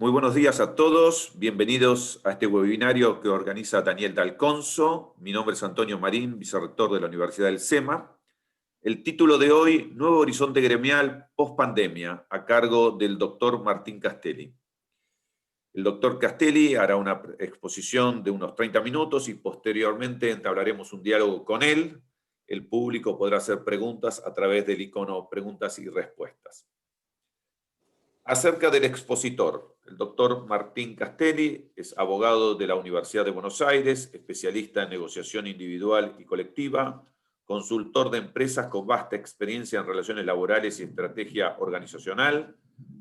Muy buenos días a todos, bienvenidos a este webinario que organiza Daniel D'Alconso. Mi nombre es Antonio Marín, vicerrector de la Universidad del SEMA. El título de hoy, Nuevo Horizonte Gremial Post-Pandemia, a cargo del doctor Martín Castelli. El doctor Castelli hará una exposición de unos 30 minutos y posteriormente entablaremos un diálogo con él. El público podrá hacer preguntas a través del icono Preguntas y Respuestas. Acerca del expositor, el doctor Martín Castelli es abogado de la Universidad de Buenos Aires, especialista en negociación individual y colectiva, consultor de empresas con vasta experiencia en relaciones laborales y estrategia organizacional.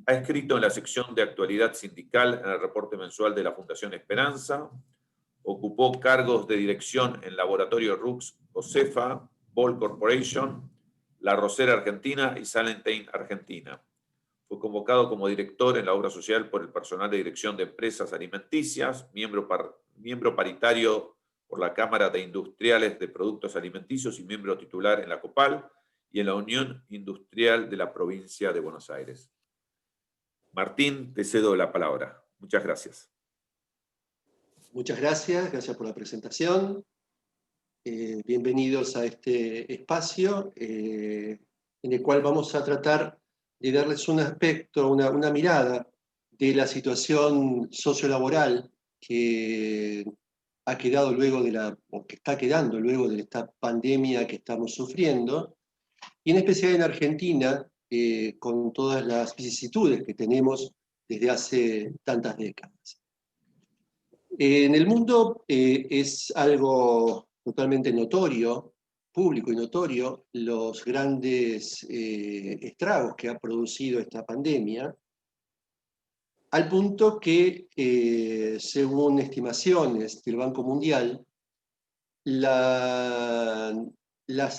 Ha escrito en la sección de actualidad sindical en el reporte mensual de la Fundación Esperanza. Ocupó cargos de dirección en Laboratorio Rux Ocefa, Ball Corporation, La Rosera Argentina y Salentine Argentina. Fue convocado como director en la obra social por el personal de dirección de empresas alimenticias, miembro paritario por la Cámara de Industriales de Productos Alimenticios y miembro titular en la COPAL y en la Unión Industrial de la Provincia de Buenos Aires. Martín, te cedo la palabra. Muchas gracias. Muchas gracias por la presentación. Bienvenidos a este espacio en el cual vamos a tratar de darles un aspecto, una mirada de la situación sociolaboral que ha quedado luego o que está quedando luego de esta pandemia que estamos sufriendo, y en especial en Argentina, con todas las vicisitudes que tenemos desde hace tantas décadas. En el mundo es algo totalmente notorio, público y notorio, los grandes estragos que ha producido esta pandemia, al punto que, según estimaciones del Banco Mundial, las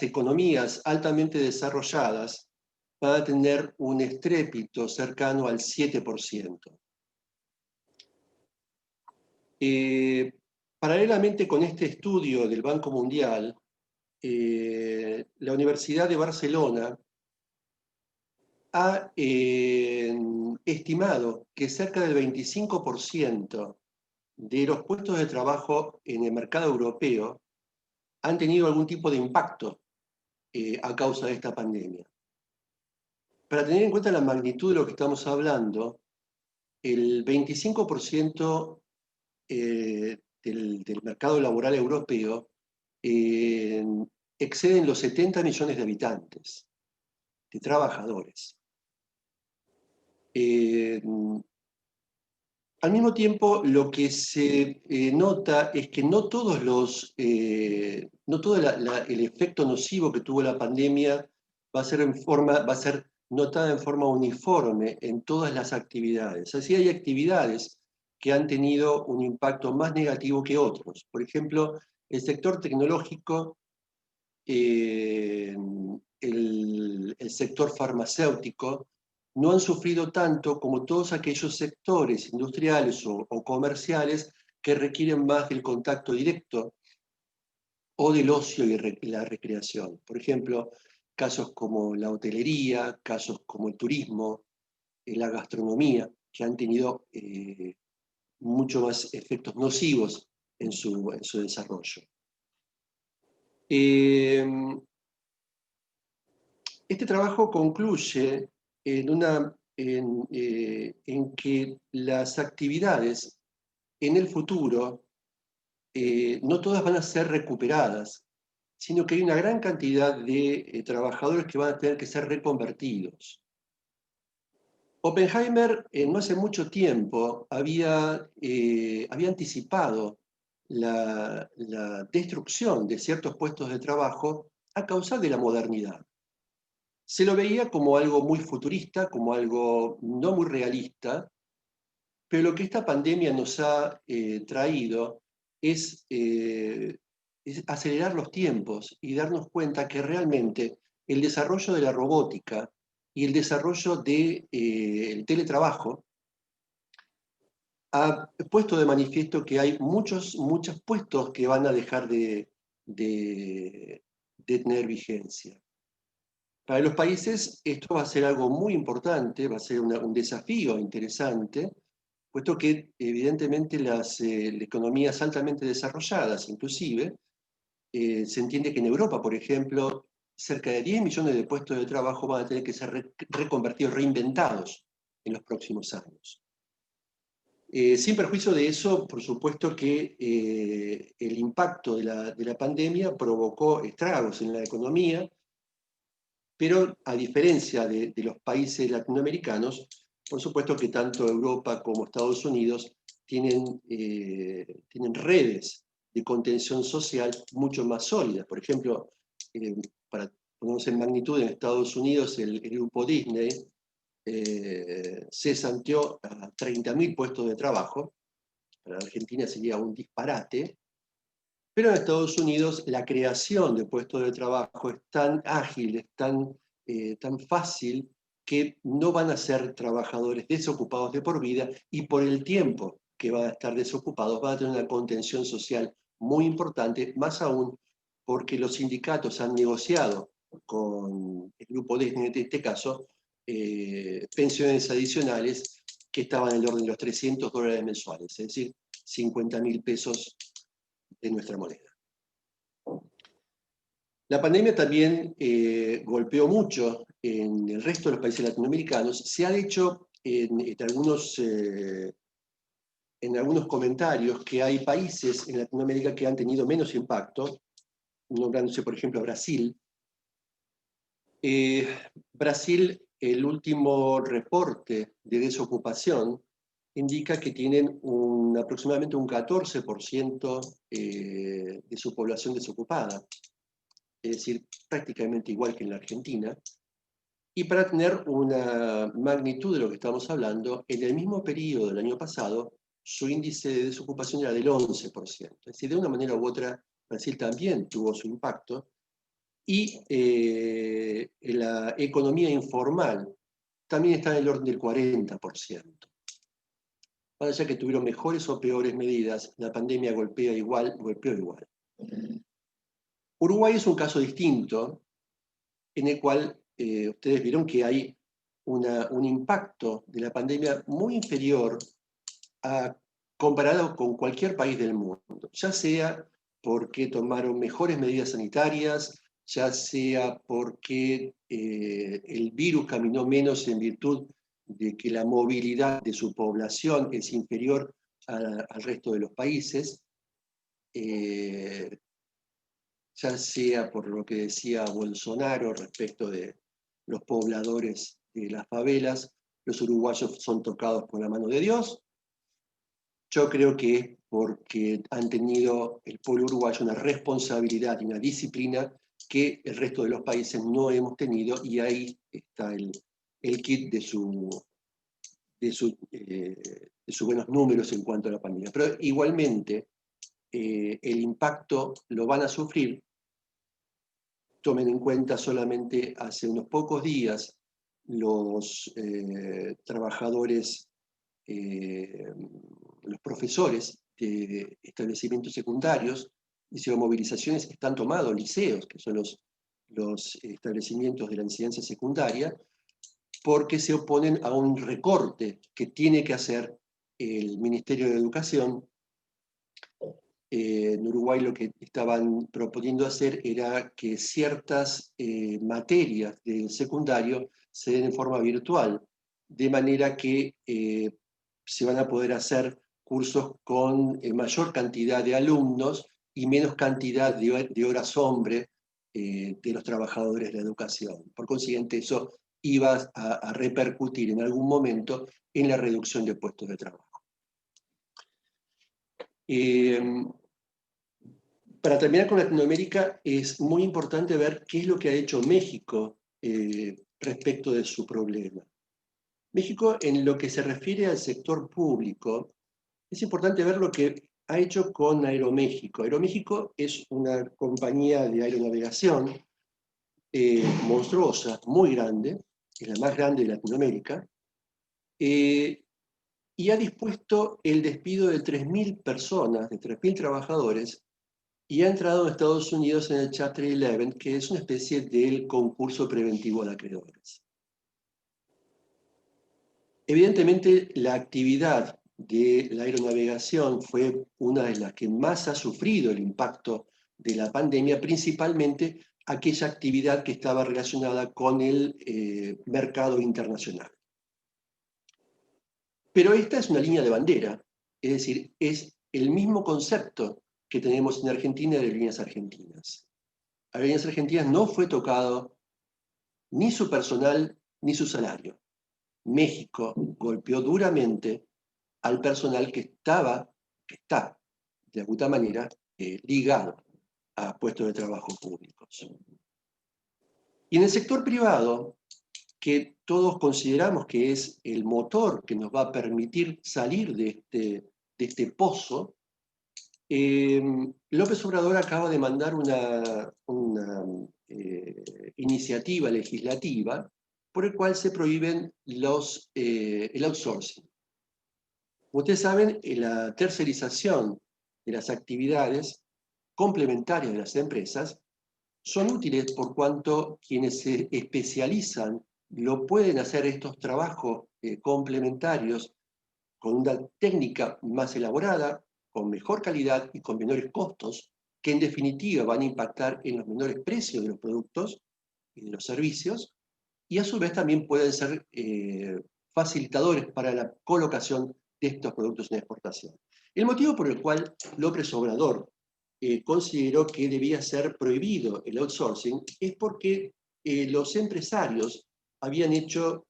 economías altamente desarrolladas van a tener un estrépito cercano al 7%. Paralelamente con este estudio del Banco Mundial, la Universidad de Barcelona ha estimado que cerca del 25% de los puestos de trabajo en el mercado europeo han tenido algún tipo de impacto a causa de esta pandemia. Para tener en cuenta la magnitud de lo que estamos hablando, el 25% del mercado laboral europeo exceden los 70 millones de habitantes, de trabajadores. Al mismo tiempo, lo que se nota es que no todo el efecto nocivo que tuvo la pandemia va a ser notada en forma uniforme en todas las actividades. Así hay actividades que han tenido un impacto más negativo que otros. Por ejemplo, el sector tecnológico, el sector farmacéutico, no han sufrido tanto como todos aquellos sectores industriales o comerciales que requieren más del contacto directo o del ocio y la recreación. Por ejemplo, casos como la hotelería, casos como el turismo, la gastronomía, que han tenido mucho más efectos nocivos en su desarrollo. Este trabajo concluye en que las actividades en el futuro no todas van a ser recuperadas, sino que hay una gran cantidad de trabajadores que van a tener que ser reconvertidos. Oppenheimer no hace mucho tiempo había anticipado la destrucción de ciertos puestos de trabajo a causa de la modernidad. Se lo veía como algo muy futurista, como algo no muy realista, pero lo que esta pandemia nos ha traído es acelerar los tiempos y darnos cuenta que realmente el desarrollo de la robótica y el desarrollo del teletrabajo ha puesto de manifiesto que hay muchos puestos que van a dejar de tener vigencia. Para los países esto va a ser algo muy importante, va a ser un desafío interesante, puesto que evidentemente las economías altamente desarrolladas, inclusive, se entiende que en Europa, por ejemplo, cerca de 10 millones de puestos de trabajo van a tener que ser reconvertidos, reinventados en los próximos años. Sin perjuicio de eso, por supuesto que el impacto de la pandemia provocó estragos en la economía, pero a diferencia de los países latinoamericanos, por supuesto que tanto Europa como Estados Unidos tienen redes de contención social mucho más sólidas. Por ejemplo, para ponernos en magnitud, en Estados Unidos el grupo Disney se santeó a 30.000 puestos de trabajo. Para la Argentina sería un disparate, pero en Estados Unidos la creación de puestos de trabajo es tan ágil, es tan fácil, que no van a ser trabajadores desocupados de por vida, y por el tiempo que van a estar desocupados van a tener una contención social muy importante, más aún porque los sindicatos han negociado con el grupo Disney, en este caso, pensiones adicionales que estaban en el orden de los $300 mensuales, es decir, 50.000 pesos de nuestra moneda. La pandemia también golpeó mucho en el resto de los países latinoamericanos. Se ha dicho en algunos comentarios que hay países en Latinoamérica que han tenido menos impacto, nombrándose por ejemplo a Brasil. Brasil, el último reporte de desocupación indica que tienen aproximadamente un 14% de su población desocupada, es decir, prácticamente igual que en la Argentina. Y para tener una magnitud de lo que estamos hablando, en el mismo periodo del año pasado, su índice de desocupación era del 11%. Es decir, de una manera u otra, Brasil también tuvo su impacto. Y la economía informal también está en el orden del 40%. Más allá que tuvieron mejores o peores medidas, la pandemia golpeó igual. Uruguay es un caso distinto, en el cual ustedes vieron que hay un impacto de la pandemia muy inferior comparado con cualquier país del mundo, ya sea porque tomaron mejores medidas sanitarias, ya sea porque el virus caminó menos en virtud de que la movilidad de su población es inferior al resto de los países, ya sea por lo que decía Bolsonaro respecto de los pobladores de las favelas. Los uruguayos son tocados por la mano de Dios. Yo creo que es porque han tenido el pueblo uruguayo una responsabilidad y una disciplina que el resto de los países no hemos tenido, y ahí está el kit de sus buenos números en cuanto a la pandemia. Pero igualmente el impacto lo van a sufrir. Tomen en cuenta, solamente hace unos pocos días los trabajadores, los profesores de establecimientos secundarios hicieron movilizaciones, están tomados liceos, que son los establecimientos de la enseñanza secundaria, porque se oponen a un recorte que tiene que hacer el Ministerio de Educación. En Uruguay lo que estaban proponiendo hacer era que ciertas materias del secundario se den en forma virtual, de manera que se van a poder hacer cursos con mayor cantidad de alumnos y menos cantidad de horas hombre de los trabajadores de la educación. Por consiguiente, eso iba a repercutir en algún momento en la reducción de puestos de trabajo. Para terminar con Latinoamérica, es muy importante ver qué es lo que ha hecho México respecto de su problema. México, en lo que se refiere al sector público, es importante ver lo que ha hecho con Aeroméxico. Aeroméxico es una compañía de aeronavegación monstruosa, muy grande, es la más grande de Latinoamérica, y ha dispuesto el despido de 3.000 personas, de 3.000 trabajadores, y ha entrado en Estados Unidos en el Chapter 11, que es una especie del concurso preventivo de acreedores. Evidentemente, la actividad de la aeronavegación fue una de las que más ha sufrido el impacto de la pandemia, principalmente aquella actividad que estaba relacionada con el mercado internacional. Pero esta es una línea de bandera, es decir, es el mismo concepto que tenemos en Argentina de Aerolíneas Argentinas. Aerolíneas Argentinas no fue tocado ni su personal ni su salario. México golpeó duramente al personal que está, de alguna manera, ligado a puestos de trabajo públicos. Y en el sector privado, que todos consideramos que es el motor que nos va a permitir salir de este pozo, López Obrador acaba de mandar una iniciativa legislativa por el cual se prohíben el outsourcing. Como ustedes saben, la tercerización de las actividades complementarias de las empresas son útiles por cuanto quienes se especializan lo pueden hacer estos trabajos complementarios con una técnica más elaborada, con mejor calidad y con menores costos, que en definitiva van a impactar en los menores precios de los productos y de los servicios, y a su vez también pueden ser facilitadores para la colocación de estos productos en exportación. El motivo por el cual López Obrador consideró que debía ser prohibido el outsourcing es porque los empresarios habían hecho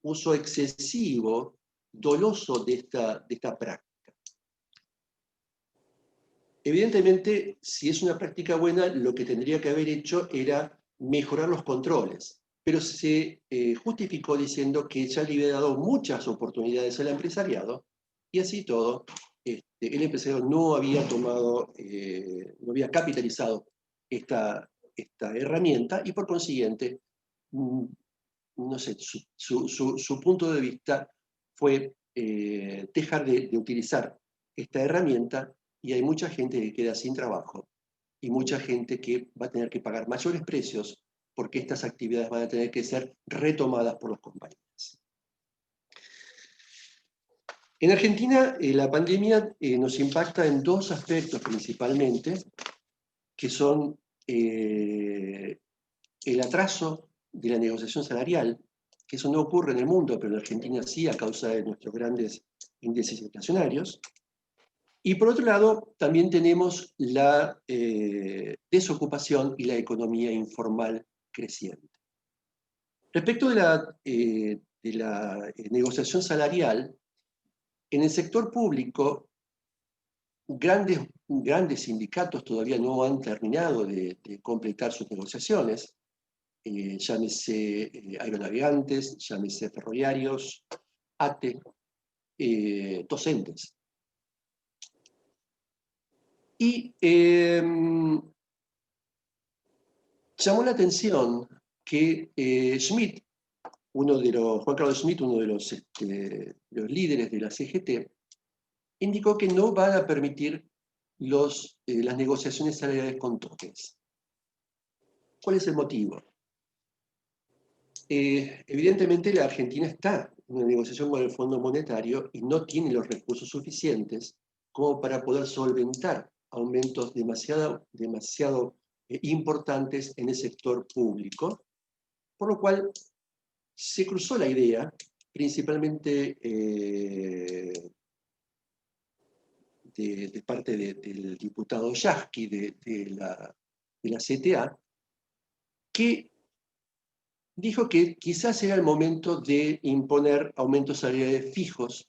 uso excesivo, doloso de esta práctica. Evidentemente, si es una práctica buena, lo que tendría que haber hecho era mejorar los controles, pero se justificó diciendo que ya le había dado muchas oportunidades al empresariado y así todo, el empresario no había no había capitalizado esta herramienta y por consiguiente, no sé, su punto de vista fue dejar de utilizar esta herramienta y hay mucha gente que queda sin trabajo y mucha gente que va a tener que pagar mayores precios porque estas actividades van a tener que ser retomadas por los compañías. En Argentina, la pandemia nos impacta en dos aspectos principalmente, que son el atraso de la negociación salarial, que eso no ocurre en el mundo, pero en Argentina sí a causa de nuestros grandes índices inflacionarios. Y por otro lado, también tenemos la desocupación y la economía informal creciente. Respecto de la negociación salarial, en el sector público, grandes sindicatos todavía no han terminado de completar sus negociaciones, llámese aeronavegantes, llámese ferroviarios, ATE, docentes. Y llamó la atención que Schmidt, Juan Carlos Schmidt, uno de los líderes de la CGT, indicó que no van a permitir las negociaciones salariales con topes. ¿Cuál es el motivo? Evidentemente la Argentina está en una negociación con el Fondo Monetario y no tiene los recursos suficientes como para poder solventar aumentos demasiado importantes en el sector público, por lo cual se cruzó la idea, principalmente de parte del diputado Yasky de la CTA, que dijo que quizás era el momento de imponer aumentos salariales fijos,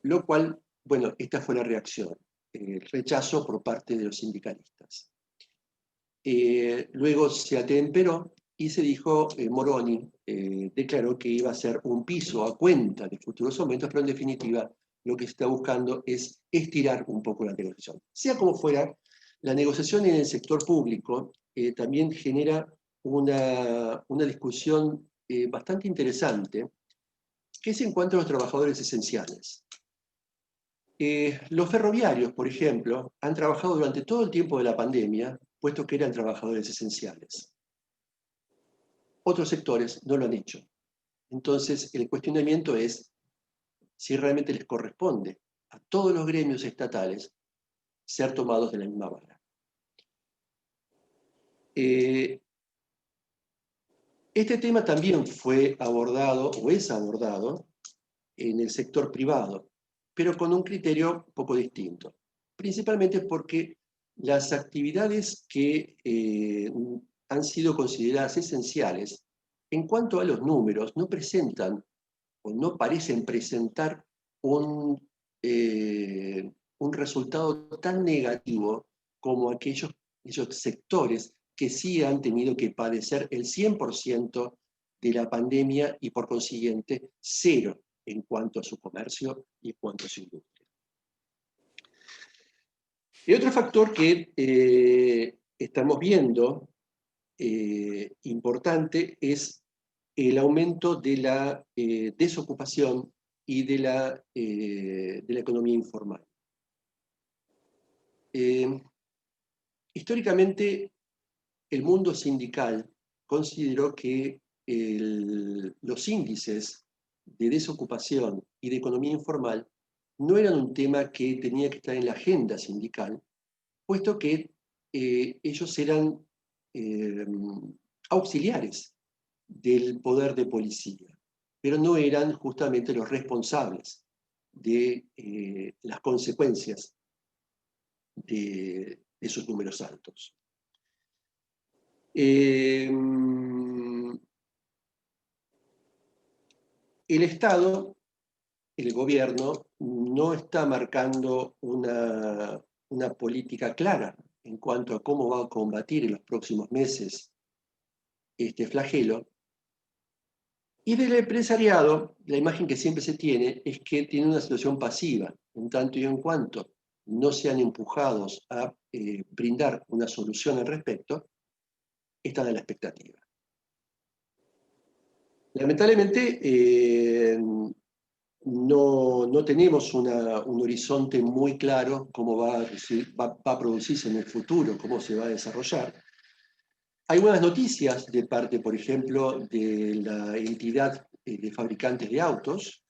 lo cual, bueno, esta fue la reacción, el rechazo por parte de los sindicalistas. Luego se atemperó y se dijo, Moroni declaró que iba a ser un piso a cuenta de futuros aumentos, pero en definitiva lo que se está buscando es estirar un poco la negociación. Sea como fuera, la negociación en el sector público también genera una discusión bastante interesante, que es en cuanto a los trabajadores esenciales. Los ferroviarios, por ejemplo, han trabajado durante todo el tiempo de la pandemia, puesto que eran trabajadores esenciales. Otros sectores no lo han hecho. Entonces, el cuestionamiento es, si realmente les corresponde a todos los gremios estatales ser tomados de la misma vara. Este tema también fue abordado, o es abordado, en el sector privado, pero con un criterio un poco distinto. Principalmente porque las actividades que han sido consideradas esenciales, en cuanto a los números, no presentan o no parecen presentar un resultado tan negativo como aquellos sectores que sí han tenido que padecer el 100% de la pandemia y por consiguiente cero en cuanto a su comercio y en cuanto a su industria. El otro factor que estamos viendo importante es el aumento de la desocupación y de la economía informal. Históricamente, el mundo sindical consideró que los índices de desocupación y de economía informal no eran un tema que tenía que estar en la agenda sindical, puesto que ellos eran auxiliares del poder de policía, pero no eran justamente los responsables de las consecuencias de esos números altos. El Estado, el gobierno, no está marcando una política clara en cuanto a cómo va a combatir en los próximos meses este flagelo. Y del empresariado, la imagen que siempre se tiene es que tiene una situación pasiva, en tanto y en cuanto no sean empujados a brindar una solución al respecto, están a la expectativa. Lamentablemente, no tenemos un horizonte muy claro cómo va a producirse en el futuro, cómo se va a desarrollar. Hay buenas noticias de parte, por ejemplo, de la entidad de fabricantes de autos,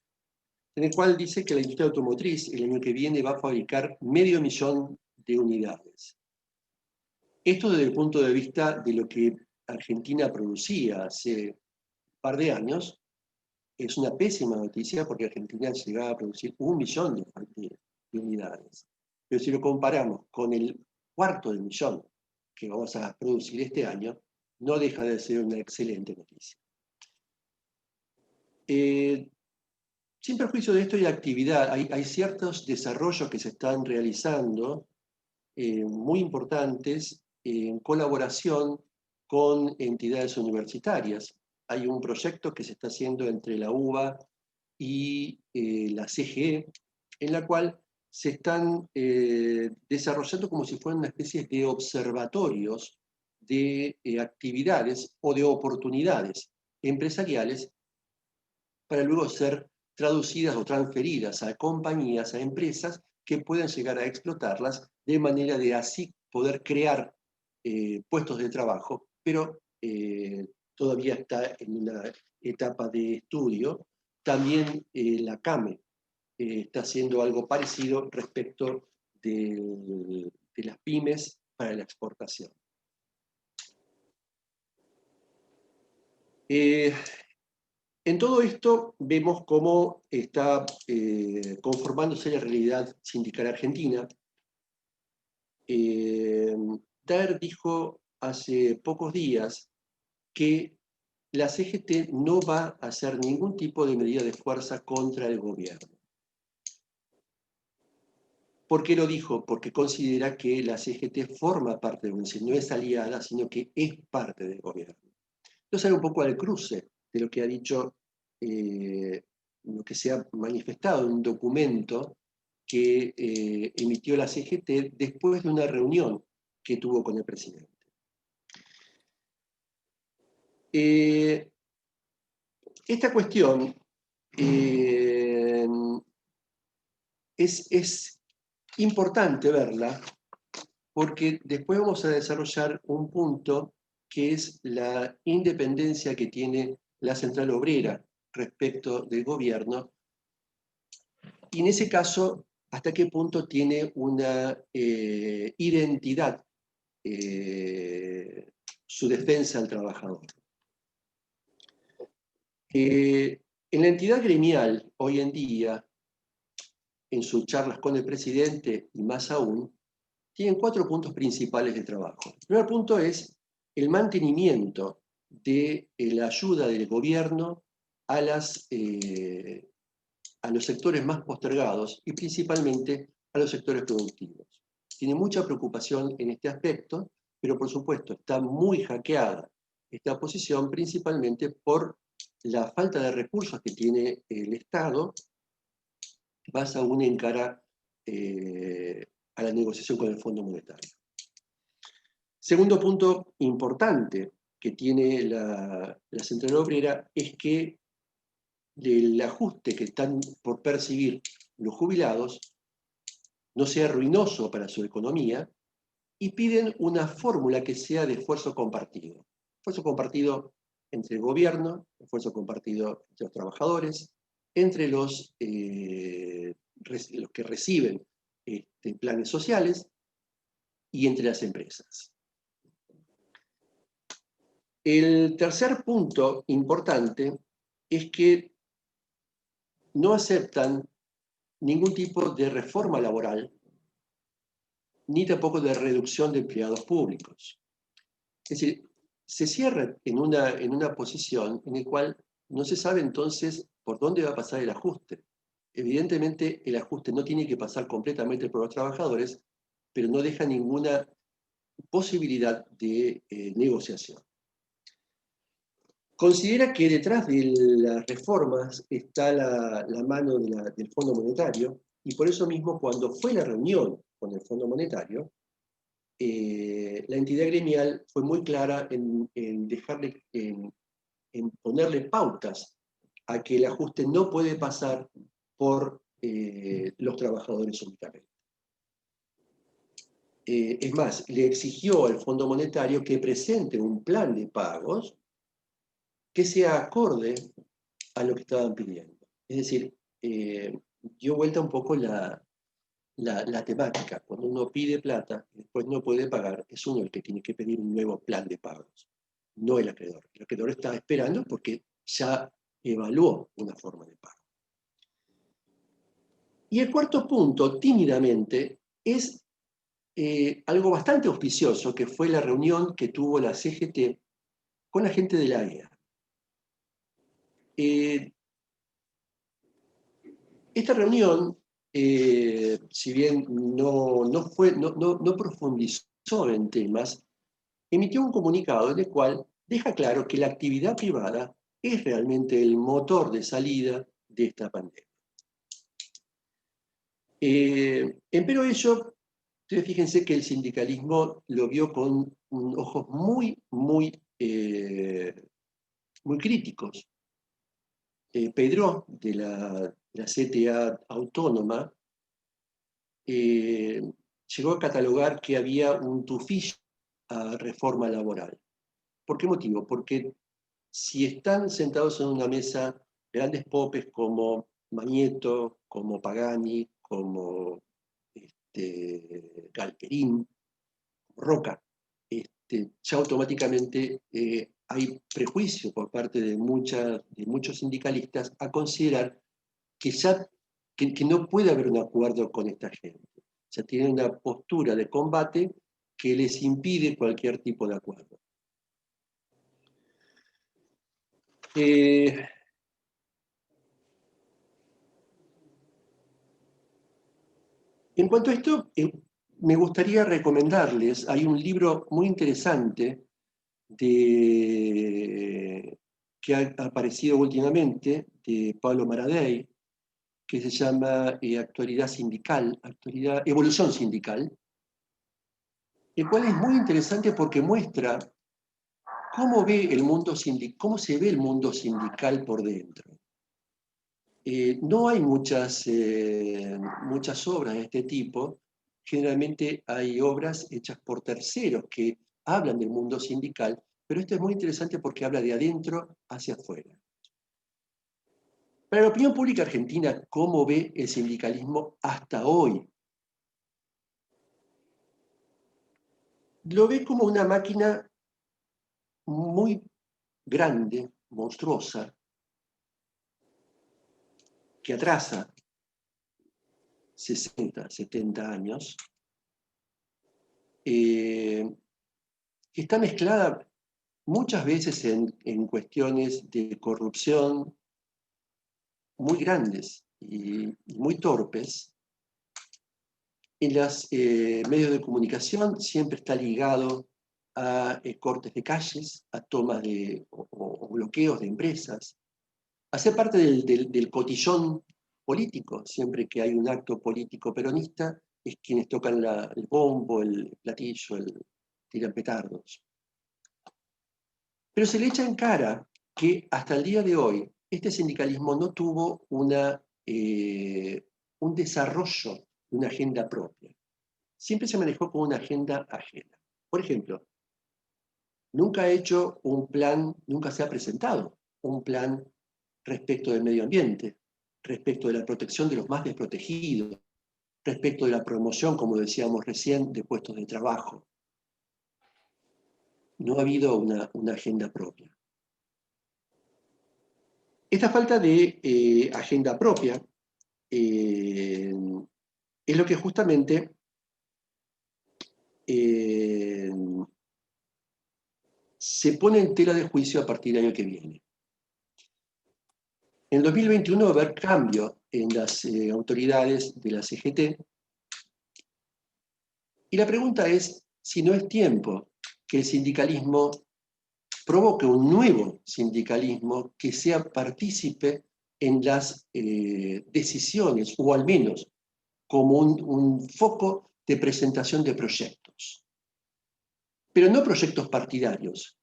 en el cual dice que la industria automotriz el año que viene va a fabricar 500.000 de unidades. Esto desde el punto de vista de lo que Argentina producía hace un par de años, es una pésima noticia porque Argentina llegaba a producir 1 millón de unidades. Pero si lo comparamos con el 250.000 que vamos a producir este año, no deja de ser una excelente noticia. Sin perjuicio de esto hay actividad, hay ciertos desarrollos que se están realizando muy importantes en colaboración con entidades universitarias. Hay un proyecto que se está haciendo entre la UBA y la CGE, en la cual se están desarrollando como si fueran una especie de observatorios de actividades o de oportunidades empresariales para luego ser traducidas o transferidas a compañías, a empresas que puedan llegar a explotarlas de manera de así poder crear puestos de trabajo, pero todavía está en una etapa de estudio. También la CAME está haciendo algo parecido respecto de las pymes para la exportación. En todo esto vemos cómo está conformándose la realidad sindical argentina. Daer dijo hace pocos días que la CGT no va a hacer ningún tipo de medida de fuerza contra el gobierno. ¿Por qué lo dijo? Porque considera que la CGT forma parte del gobierno, no es aliada, sino que es parte del gobierno. Entonces hay un poco al cruce de lo que ha dicho, lo que se ha manifestado en un documento que emitió la CGT después de una reunión que tuvo con el presidente. Esta cuestión es importante verla porque después vamos a desarrollar un punto que es la independencia que tiene la central obrera respecto del gobierno Y en ese caso, ¿hasta qué punto tiene una identidad su defensa al trabajador? En la entidad gremial, hoy en día, en sus charlas con el presidente y más aún, tienen 4 puntos principales de trabajo. El primer punto es el mantenimiento de la ayuda del gobierno a los sectores más postergados y principalmente a los sectores productivos. Tiene mucha preocupación en este aspecto, pero por supuesto está muy hackeada esta posición principalmente por la falta de recursos que tiene el Estado, más aún en cara a la negociación con el Fondo Monetario. Segundo punto importante que tiene la Central Obrera es que el ajuste que están por percibir los jubilados no sea ruinoso para su economía y piden una fórmula que sea de esfuerzo compartido. Esfuerzo compartido entre el gobierno, esfuerzo compartido entre los trabajadores, entre los que reciben planes sociales y entre las empresas. El tercer punto importante es que no aceptan ningún tipo de reforma laboral, ni tampoco de reducción de empleados públicos. Es decir, se cierra en una posición en la cual no se sabe entonces por dónde va a pasar el ajuste. Evidentemente, el ajuste no tiene que pasar completamente por los trabajadores, pero no deja ninguna posibilidad de negociación. Considera que detrás de las reformas está la mano del Fondo Monetario, y por eso mismo cuando fue la reunión con el Fondo Monetario, la entidad gremial fue muy clara en ponerle pautas a que el ajuste no puede pasar por los trabajadores únicamente. Es más, le exigió al Fondo Monetario que presente un plan de pagos que sea acorde a lo que estaban pidiendo. Es decir, dio vuelta un poco la temática. Cuando uno pide plata y después no puede pagar, es uno el que tiene que pedir un nuevo plan de pagos, no el acreedor. El acreedor está esperando porque ya evaluó una forma de pago. Y el cuarto punto, tímidamente, es algo bastante auspicioso, que fue la reunión que tuvo la CGT con la gente de la AEA. Esta reunión, si bien no profundizó en temas, emitió un comunicado en el cual deja claro que la actividad privada es realmente el motor de salida de esta pandemia. Empero ello, ustedes fíjense que el sindicalismo lo vio con ojos muy críticos. Pedro, de la CTA autónoma, llegó a catalogar que había un tufillo a reforma laboral. ¿Por qué motivo? Porque si están sentados en una mesa grandes popes como Magneto, como Pagani, como Galperín, Roca, ya automáticamente hay prejuicio por parte de muchos sindicalistas a considerar que que no puede haber un acuerdo con esta gente. Ya tienen una postura de combate que les impide cualquier tipo de acuerdo. En cuanto a esto, me gustaría recomendarles, hay un libro muy interesante que ha aparecido últimamente, de Pablo Maradei, que se llama Evolución Sindical, el cual es muy interesante porque muestra cómo se ve el mundo sindical por dentro. No hay muchas obras de este tipo. Generalmente hay obras hechas por terceros que hablan del mundo sindical, pero esto es muy interesante porque habla de adentro hacia afuera. Para la opinión pública argentina, ¿cómo ve el sindicalismo hasta hoy? Lo ve como una máquina muy grande, monstruosa, que atrasa 60, 70 años, que está mezclada muchas veces en cuestiones de corrupción muy grandes y muy torpes. En los medios de comunicación siempre está ligado a cortes de calles, a tomas o bloqueos de empresas, a ser parte del cotillón político. Siempre que hay un acto político peronista, es quienes tocan el bombo, el platillo, tiran petardos. Pero se le echa en cara que hasta el día de hoy este sindicalismo no tuvo un desarrollo de una agenda propia. Siempre se manejó con una agenda ajena. Por ejemplo, nunca ha hecho un plan, nunca se ha presentado un plan respecto del medio ambiente, respecto de la protección de los más desprotegidos, respecto de la promoción, como decíamos recién, de puestos de trabajo. No ha habido una agenda propia. Esta falta de agenda propia es lo que justamente se pone en tela de juicio a partir del año que viene. En 2021 va a haber cambio en las autoridades de la CGT. Y la pregunta es si no es tiempo que el sindicalismo provoque un nuevo sindicalismo que sea partícipe en las decisiones, o al menos como un foco de presentación de proyectos. Pero no proyectos partidarios.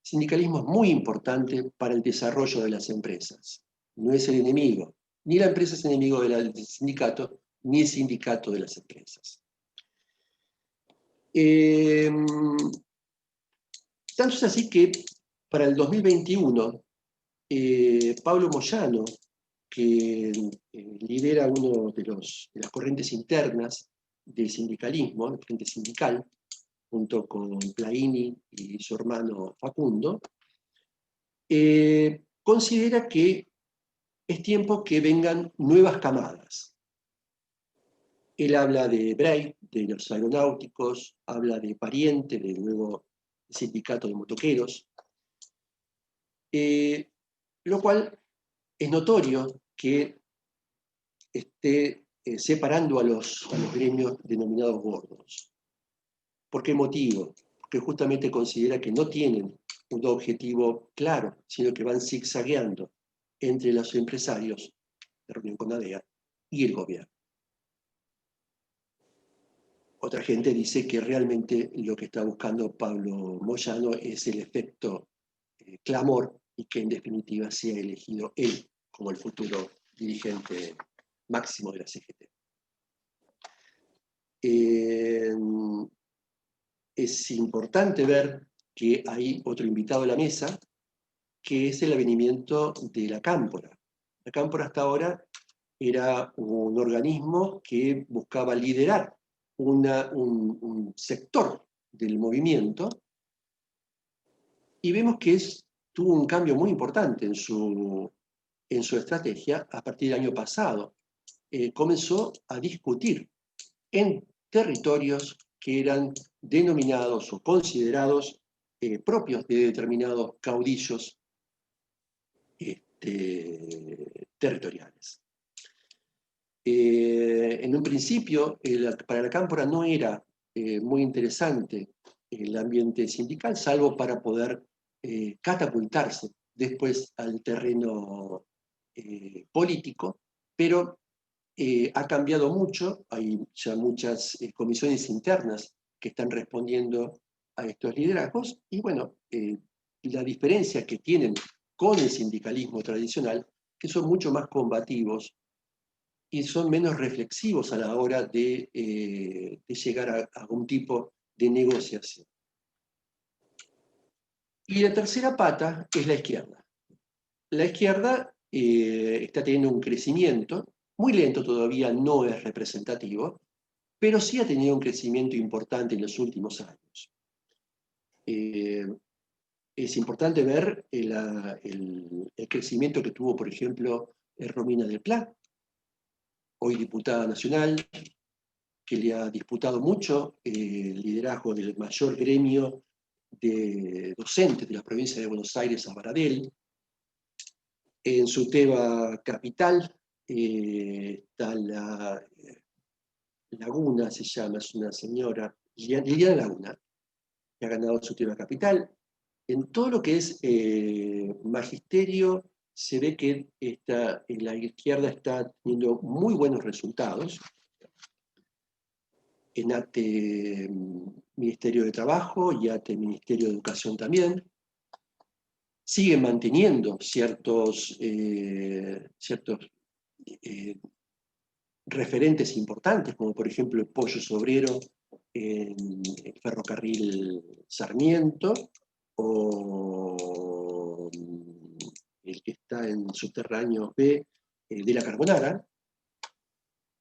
El sindicalismo es muy importante para el desarrollo de las empresas. No es el enemigo. Ni la empresa es enemigo del sindicato, ni el sindicato de las empresas. Tanto es así que para el 2021, Pablo Moyano, que lidera uno de las corrientes internas del sindicalismo, la corriente sindical, junto con Plaini y su hermano Facundo, considera que es tiempo que vengan nuevas camadas. Él habla de Brey, de los aeronáuticos, habla de Pariente, del nuevo sindicato de motoqueros, lo cual es notorio que esté separando a los gremios denominados gordos. ¿Por qué motivo? Porque justamente considera que no tienen un objetivo claro, sino que van zigzagueando entre los empresarios, de reunión con ADEA, y el gobierno. Otra gente dice que realmente lo que está buscando Pablo Moyano es el efecto clamor y que en definitiva sea elegido él como el futuro dirigente máximo de la CGT. Es importante ver que hay otro invitado a la mesa, que es el avenimiento de la Cámpora. La Cámpora hasta ahora era un organismo que buscaba liderar un sector del movimiento, y vemos que tuvo un cambio muy importante en su estrategia a partir del año pasado. Comenzó a discutir en territorios que eran denominados o considerados propios de determinados caudillos territoriales. En un principio, para la Cámpora no era muy interesante el ambiente sindical, salvo para poder catapultarse después al terreno político, pero ha cambiado mucho, hay ya muchas comisiones internas que están respondiendo a estos liderazgos, y bueno, la diferencia que tienen con el sindicalismo tradicional, que son mucho más combativos y son menos reflexivos a la hora de llegar a algún tipo de negociación. Y la tercera pata es la izquierda. La izquierda está teniendo un crecimiento, muy lento todavía, no es representativo, pero sí ha tenido un crecimiento importante en los últimos años. Es importante ver el crecimiento que tuvo, por ejemplo, Romina del Pla, hoy diputada nacional, que le ha disputado mucho el liderazgo del mayor gremio de docentes de la provincia de Buenos Aires, a Baradel. En Suteba Capital está la Laguna, se llama, es una señora, Liliana Laguna, que ha ganado Suteba Capital. En todo lo que es magisterio, se ve que la izquierda está teniendo muy buenos resultados. En ATE Ministerio de Trabajo y ATE Ministerio de Educación también. Siguen manteniendo ciertos referentes importantes, como por ejemplo el Pollo Sobrero en el ferrocarril Sarmiento, o el que está en subterráneo B de la Carbonara.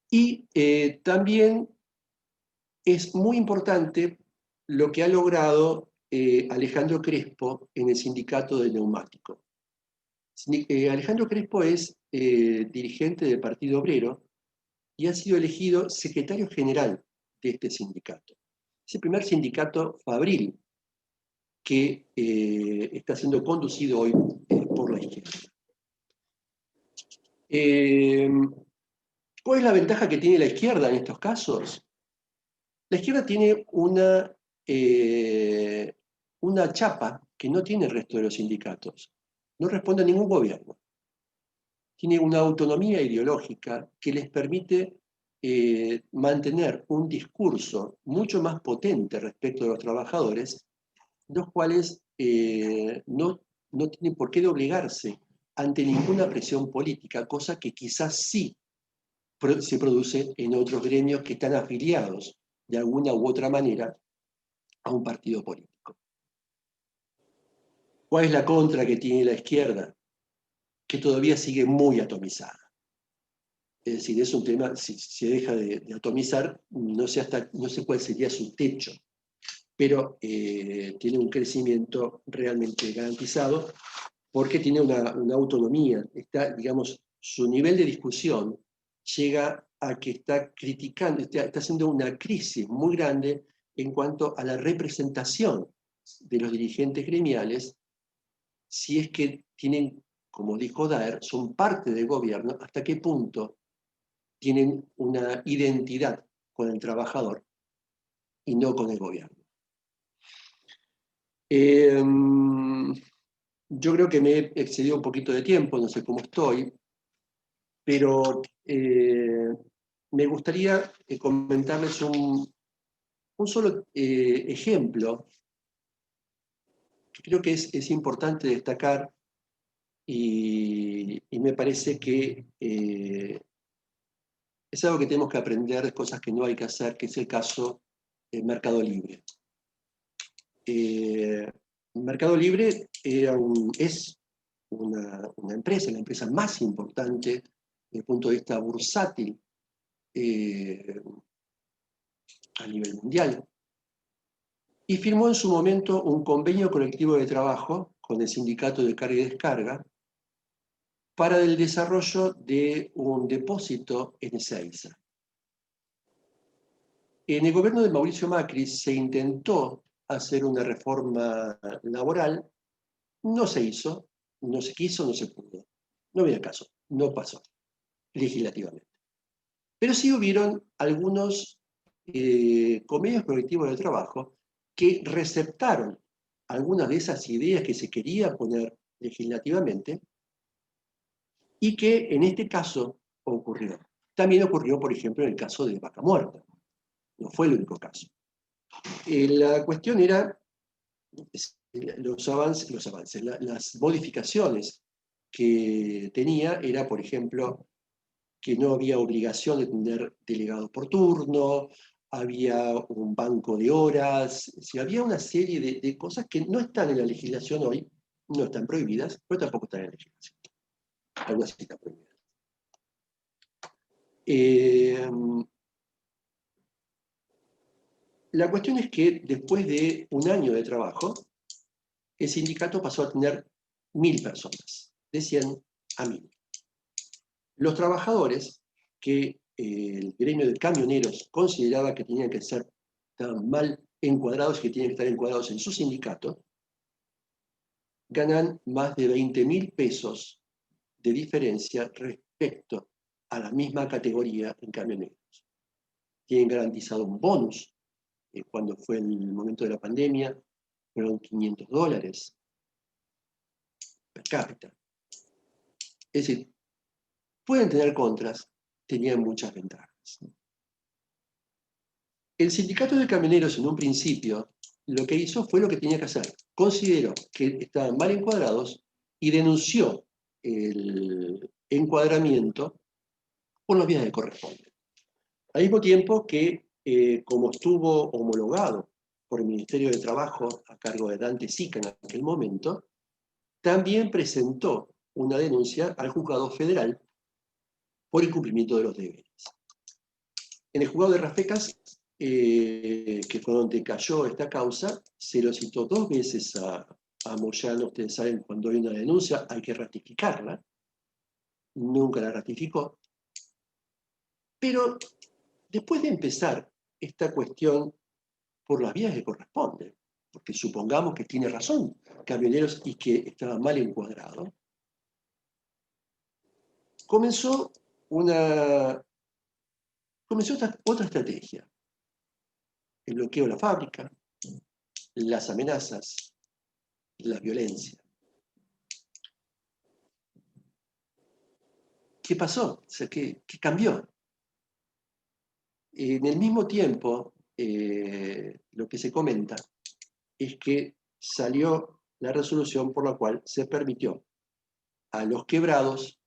Y también es muy importante lo que ha logrado Alejandro Crespo en el sindicato de neumático. Alejandro Crespo es dirigente del Partido Obrero y ha sido elegido secretario general de este sindicato. Es el primer sindicato fabril que está siendo conducido hoy por la izquierda. ¿Cuál es la ventaja que tiene la izquierda en estos casos? La izquierda tiene una chapa que no tiene el resto de los sindicatos. No responde a ningún gobierno. Tiene una autonomía ideológica que les permite mantener un discurso mucho más potente respecto de los trabajadores, los cuales no tienen por qué doblegarse ante ninguna presión política, cosa que quizás sí se produce en otros gremios que están afiliados de alguna u otra manera a un partido político. ¿Cuál es la contra que tiene la izquierda? Que todavía sigue muy atomizada. Es decir, es un tema, si se deja de atomizar, no sé cuál sería su techo, pero tiene un crecimiento realmente garantizado porque tiene una autonomía. Digamos, su nivel de discusión llega a que está criticando, está haciendo una crisis muy grande en cuanto a la representación de los dirigentes gremiales, si es que tienen, como dijo Daer, son parte del gobierno, hasta qué punto tienen una identidad con el trabajador y no con el gobierno. Yo creo que me he excedido un poquito de tiempo, no sé cómo estoy, pero me gustaría comentarles un solo ejemplo que creo que es importante destacar y me parece que es algo que tenemos que aprender de cosas que no hay que hacer, que es el caso del Mercado Libre. Mercado Libre es una empresa, la empresa más importante desde el punto de vista bursátil a nivel mundial. Y firmó en su momento un convenio colectivo de trabajo con el sindicato de carga y descarga para el desarrollo de un depósito en Ezeiza. En el gobierno de Mauricio Macri se intentó hacer una reforma laboral, no se hizo, no se quiso, no se pudo. No había caso, no pasó legislativamente. Pero sí hubieron algunos convenios colectivos de trabajo que receptaron algunas de esas ideas que se quería poner legislativamente y que en este caso ocurrió. También ocurrió, por ejemplo, en el caso de Vaca Muerta. No fue el único caso. La cuestión era las modificaciones que tenía era, por ejemplo, que no había obligación de tener delegados por turno, había un banco de horas, había una serie de cosas que no están en la legislación hoy, no están prohibidas, pero tampoco están en la legislación. a una cita prohibida. La cuestión es que después de un año de trabajo, el sindicato pasó a tener 1000 personas, de 100 a 1000. Los trabajadores, que el gremio de camioneros consideraba que tenían que estar tan mal encuadrados, que tenían que estar encuadrados en su sindicato, ganan más de 20.000 pesos de diferencia respecto a la misma categoría en camioneros. Tienen garantizado un bonus. Cuando fue el momento de la pandemia, fueron $500 per cápita. Es decir, pueden tener contras, tenían muchas ventajas. El sindicato de camioneros en un principio lo que hizo fue lo que tenía que hacer. Consideró que estaban mal encuadrados y denunció el encuadramiento por las vías que corresponden. Al mismo tiempo que, como estuvo homologado por el Ministerio de Trabajo a cargo de Dante Sica en aquel momento, también presentó una denuncia al juzgado federal por incumplimiento de los deberes. En el juzgado de Rafecas, que fue donde cayó esta causa, se lo citó 2 veces a Moyano. Ustedes saben, cuando hay una denuncia hay que ratificarla. Nunca la ratificó. Pero después de empezar esta cuestión por las vías que corresponden, porque supongamos que tiene razón Camioneros y que estaba mal encuadrado, comenzó otra estrategia: el bloqueo de la fábrica, las amenazas, la violencia. ¿Qué pasó? O sea, ¿qué cambió? En el mismo tiempo, lo que se comenta es que salió la resolución por la cual se permitió a los quebrados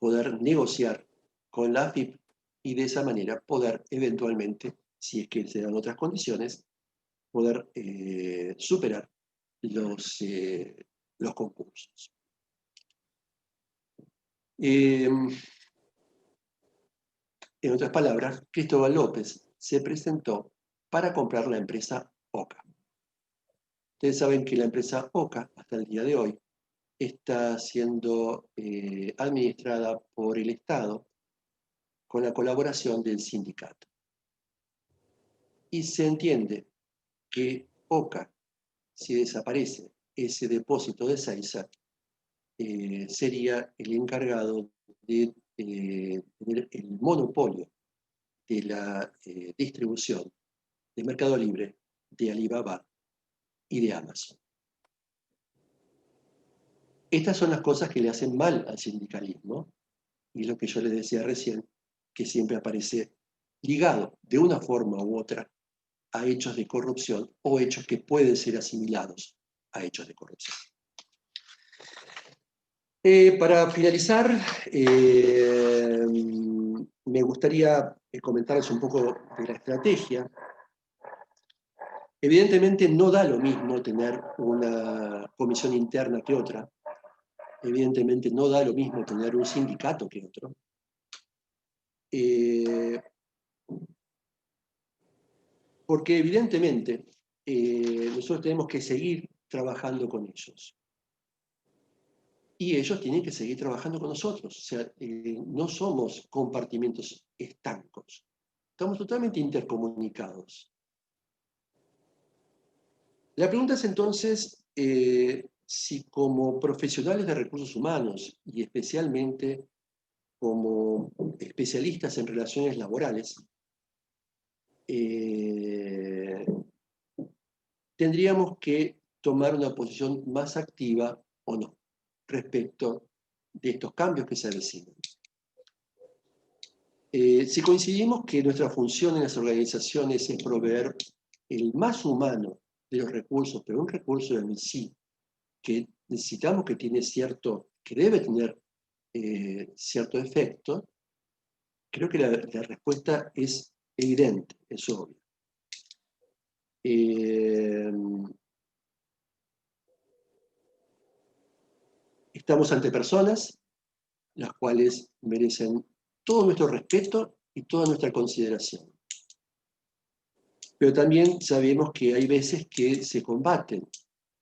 poder negociar con la AFIP y de esa manera poder eventualmente, si es que se dan otras condiciones, poder superar los concursos. En otras palabras, Cristóbal López se presentó para comprar la empresa OCA. Ustedes saben que la empresa OCA, hasta el día de hoy, está siendo administrada por el Estado con la colaboración del sindicato. Y se entiende que OCA, si desaparece ese depósito de Seiza, sería el encargado de tener el monopolio de la distribución de Mercado Libre, de Alibaba y de Amazon. Estas son las cosas que le hacen mal al sindicalismo, y lo que yo les decía recién, que siempre aparece ligado de una forma u otra a hechos de corrupción o hechos que pueden ser asimilados a hechos de corrupción. Para finalizar, me gustaría comentarles un poco de la estrategia. Evidentemente no da lo mismo tener una comisión interna que otra. Evidentemente no da lo mismo tener un sindicato que otro. Porque evidentemente nosotros tenemos que seguir trabajando con ellos. Y ellos tienen que seguir trabajando con nosotros. O sea, no somos compartimentos estancos. Estamos totalmente intercomunicados. La pregunta es entonces si como profesionales de recursos humanos y especialmente como especialistas en relaciones laborales, tendríamos que tomar una posición más activa o no respecto de estos cambios que se avecinan. Si coincidimos que nuestra función en las organizaciones es proveer el más humano de los recursos, pero un recurso en sí que necesitamos que debe tener cierto efecto, creo que la respuesta es evidente, es obvia. Estamos ante personas las cuales merecen todo nuestro respeto y toda nuestra consideración. Pero también sabemos que hay veces que se combaten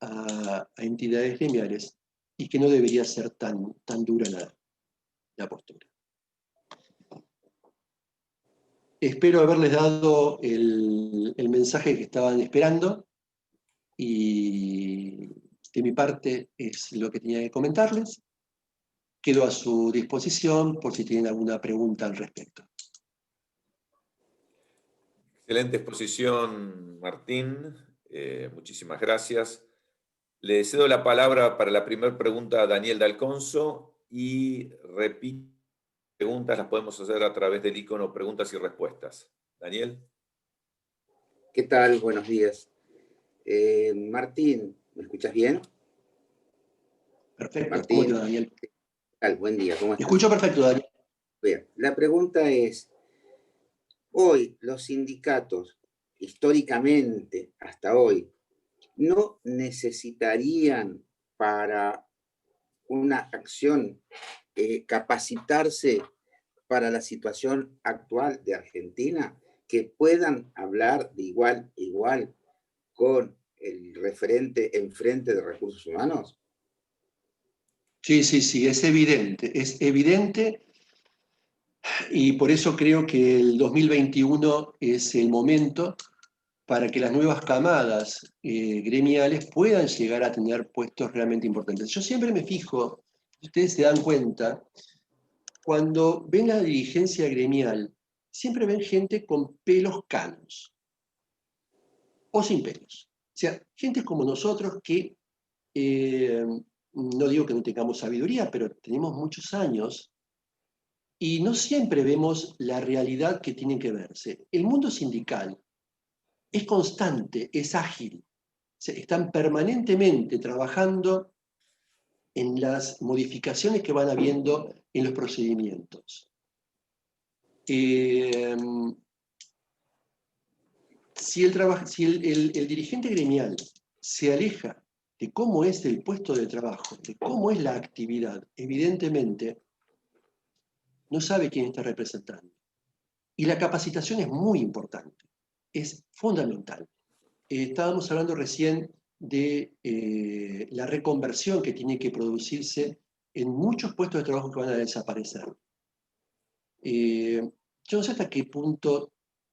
a entidades gremiales y que no debería ser tan dura la postura. Espero haberles dado el mensaje que estaban esperando y de mi parte es lo que tenía que comentarles. Quedo a su disposición por si tienen alguna pregunta al respecto. Excelente exposición, Martín. Muchísimas gracias. Le cedo la palabra para la primera pregunta a Daniel D'Alconso y repito, preguntas las podemos hacer a través del icono preguntas y respuestas. Daniel. ¿Qué tal? Buenos días. Martín, ¿me escuchas bien? Perfecto. Martín, ¿Cómo te va, Daniel? ¿qué tal? Buen día, ¿cómo estás? Escucho perfecto, Daniel. Bien, la pregunta es, hoy los sindicatos, históricamente, hasta hoy, ¿no necesitarían para una acción capacitarse para la situación actual de Argentina? Que puedan hablar de igual a igual con el referente enfrente de recursos humanos? Sí, es evidente y por eso creo que el 2021 es el momento para que las nuevas camadas gremiales puedan llegar a tener puestos realmente importantes. Yo siempre me fijo, ustedes se dan cuenta, cuando ven la dirigencia gremial, siempre ven gente con pelos canos o sin pelos. O sea, gente como nosotros que, no digo que no tengamos sabiduría, pero tenemos muchos años y no siempre vemos la realidad que tiene que verse. El mundo sindical es constante, es ágil, están permanentemente trabajando en las modificaciones que van habiendo en los procedimientos. Si el dirigente gremial se aleja de cómo es el puesto de trabajo, de cómo es la actividad, evidentemente no sabe quién está representando. Y la capacitación es muy importante, es fundamental. Estábamos hablando recién de la reconversión que tiene que producirse en muchos puestos de trabajo que van a desaparecer. Yo no sé hasta qué punto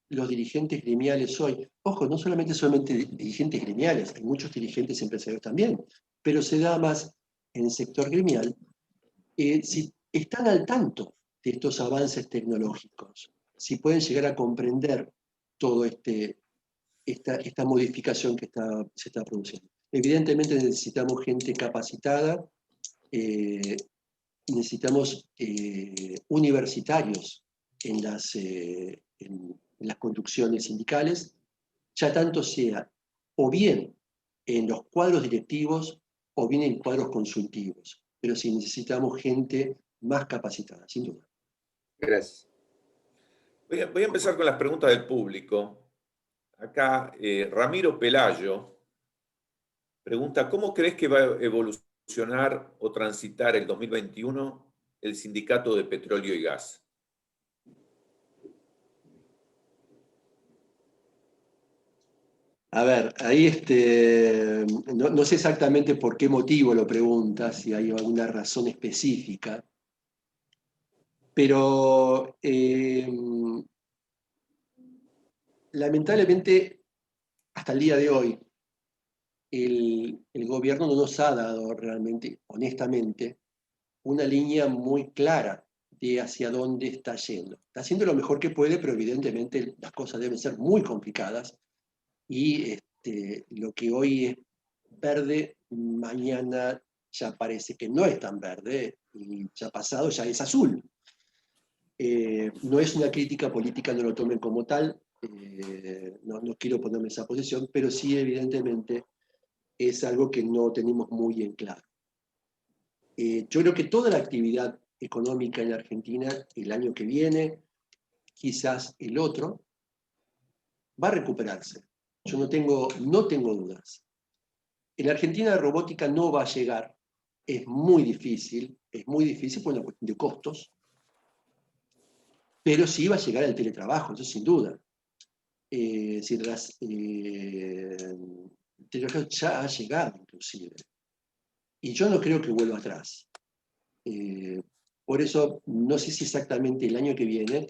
los dirigentes gremiales hoy, ojo, no solamente dirigentes gremiales, hay muchos dirigentes empresarios también, pero se da más en el sector gremial, si están al tanto de estos avances tecnológicos, si pueden llegar a comprender todo esta modificación que se está produciendo. Evidentemente necesitamos gente capacitada, necesitamos universitarios en las conducciones sindicales, ya tanto sea o bien en los cuadros directivos o bien en cuadros consultivos, pero sí necesitamos gente más capacitada, sin duda. Gracias. Voy a empezar con las preguntas del público. Acá Ramiro Pelayo pregunta, ¿cómo crees que va a evolucionar o transitar el 2021 el sindicato de petróleo y gas? A ver, ahí no sé exactamente por qué motivo lo pregunta, si hay alguna razón específica, pero lamentablemente hasta el día de hoy el gobierno no nos ha dado realmente, honestamente, una línea muy clara de hacia dónde está yendo. Está haciendo lo mejor que puede, pero evidentemente las cosas deben ser muy complicadas y lo que hoy es verde, mañana ya parece que no es tan verde y ya pasado ya es azul. No es una crítica política, no lo tomen como tal, no quiero ponerme en esa posición, pero sí evidentemente es algo que no tenemos muy en claro. Yo creo que toda la actividad económica en Argentina el año que viene, quizás el otro, va a recuperarse. Yo no tengo dudas. En Argentina la robótica no va a llegar es muy difícil por una cuestión de costos, pero sí va a llegar el teletrabajo, eso sin duda. Si el teletrabajo ya ha llegado, inclusive. Y yo no creo que vuelva atrás. Por eso, no sé si exactamente el año que viene,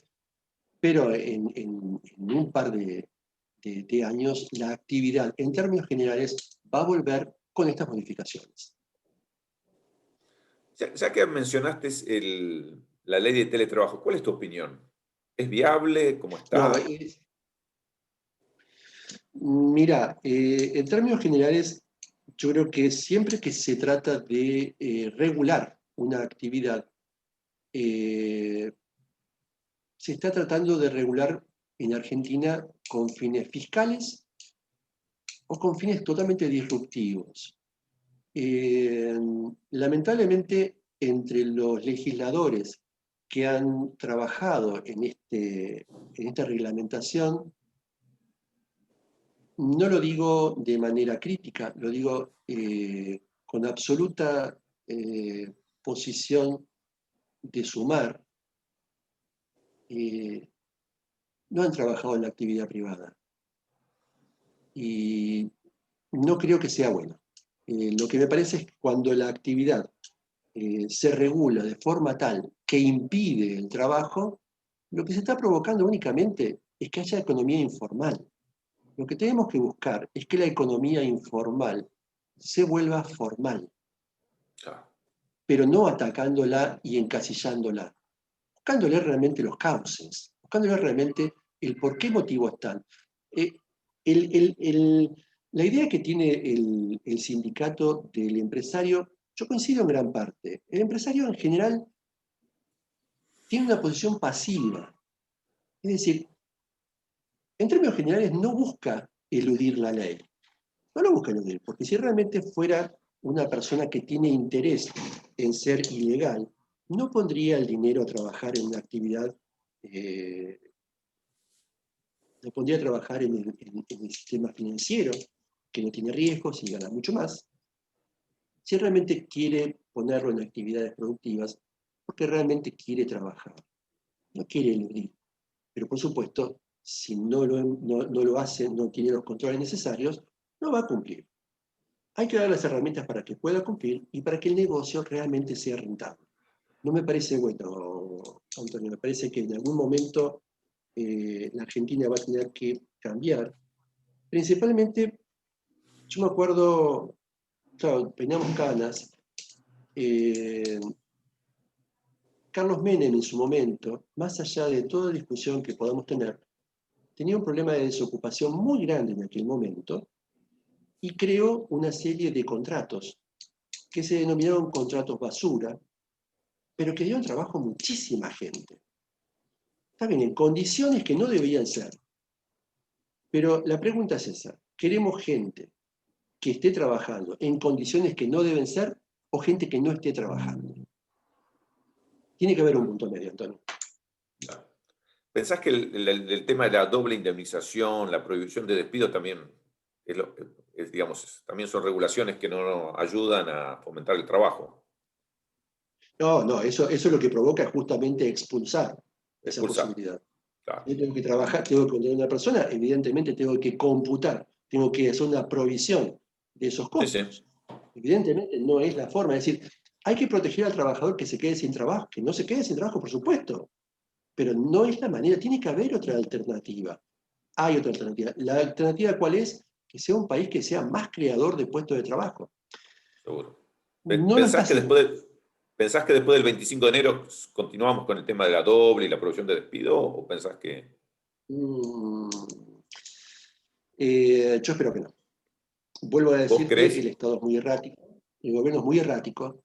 pero en un par de años, la actividad, en términos generales, va a volver con estas modificaciones. Ya que mencionaste la ley de teletrabajo, ¿cuál es tu opinión? ¿Es viable? ¿Cómo No, está? mira, en términos generales, yo creo que siempre que se trata de regular una actividad, se está tratando de regular en Argentina con fines fiscales o con fines totalmente disruptivos. Lamentablemente, entre los legisladores que han trabajado en esta reglamentación, no lo digo de manera crítica, lo digo con absoluta posición de sumar, no han trabajado en la actividad privada. Y no creo que sea bueno. Lo que me parece es que cuando la actividad se regula de forma tal que impide el trabajo, lo que se está provocando únicamente es que haya economía informal. Lo que tenemos que buscar es que la economía informal se vuelva formal, Claro. pero no atacándola y encasillándola, buscándole realmente los cauces, buscándole realmente el por qué motivo están. Eh, el- el- el- la idea que tiene el sindicato del empresario, yo coincido en gran parte. El empresario en general tiene una posición pasiva, es decir, en términos generales no busca eludir la ley, no lo busca eludir, porque si realmente fuera una persona que tiene interés en ser ilegal, no pondría el dinero a trabajar en una actividad, eh, lo pondría a trabajar en el sistema financiero, que no tiene riesgos y gana mucho más. Si realmente quiere ponerlo en actividades productivas, porque realmente quiere trabajar, no quiere eludir. Pero por supuesto, si no lo hace, no tiene los controles necesarios, no va a cumplir. Hay que dar las herramientas para que pueda cumplir y para que el negocio realmente sea rentable. No me parece bueno, Antonio, me parece que en algún momento la Argentina va a tener que cambiar. Principalmente, yo me acuerdo, claro, peinamos canas, eh, Carlos Menem en su momento, más allá de toda discusión que podamos tener, tenía un problema de desocupación muy grande en aquel momento y creó una serie de contratos que se denominaron contratos basura, pero que dieron trabajo a muchísima gente. Está bien, en condiciones que no debían ser. Pero la pregunta es esa, ¿queremos gente que esté trabajando en condiciones que no deben ser o gente que no esté trabajando? Tiene que haber un punto medio, Antonio. Claro. ¿Pensás que el tema de la doble indemnización, la prohibición de despido también, digamos, también son regulaciones que no ayudan a fomentar el trabajo? No, eso lo que provoca es justamente expulsar esa Expulsar. posibilidad. Claro. Yo tengo que trabajar, tengo que contratar a una persona, evidentemente tengo que computar, tengo que hacer una provisión de esos Sí, sí. costos. Evidentemente no es la forma, es decir, hay que proteger al trabajador que se quede sin trabajo, que no se quede sin trabajo, por supuesto, pero no es la manera, tiene que haber otra alternativa. Hay otra alternativa. ¿La alternativa cuál es? Que sea un país que sea más creador de puestos de trabajo. Seguro. No lo está haciendo. ¿Pensás que después del 25 de enero continuamos con el tema de la doble y la prohibición de despido? ¿O pensás que...? Mm, yo espero que no. Vuelvo a ¿Vos decirte, el creés? Estado es muy errático, el gobierno es muy errático,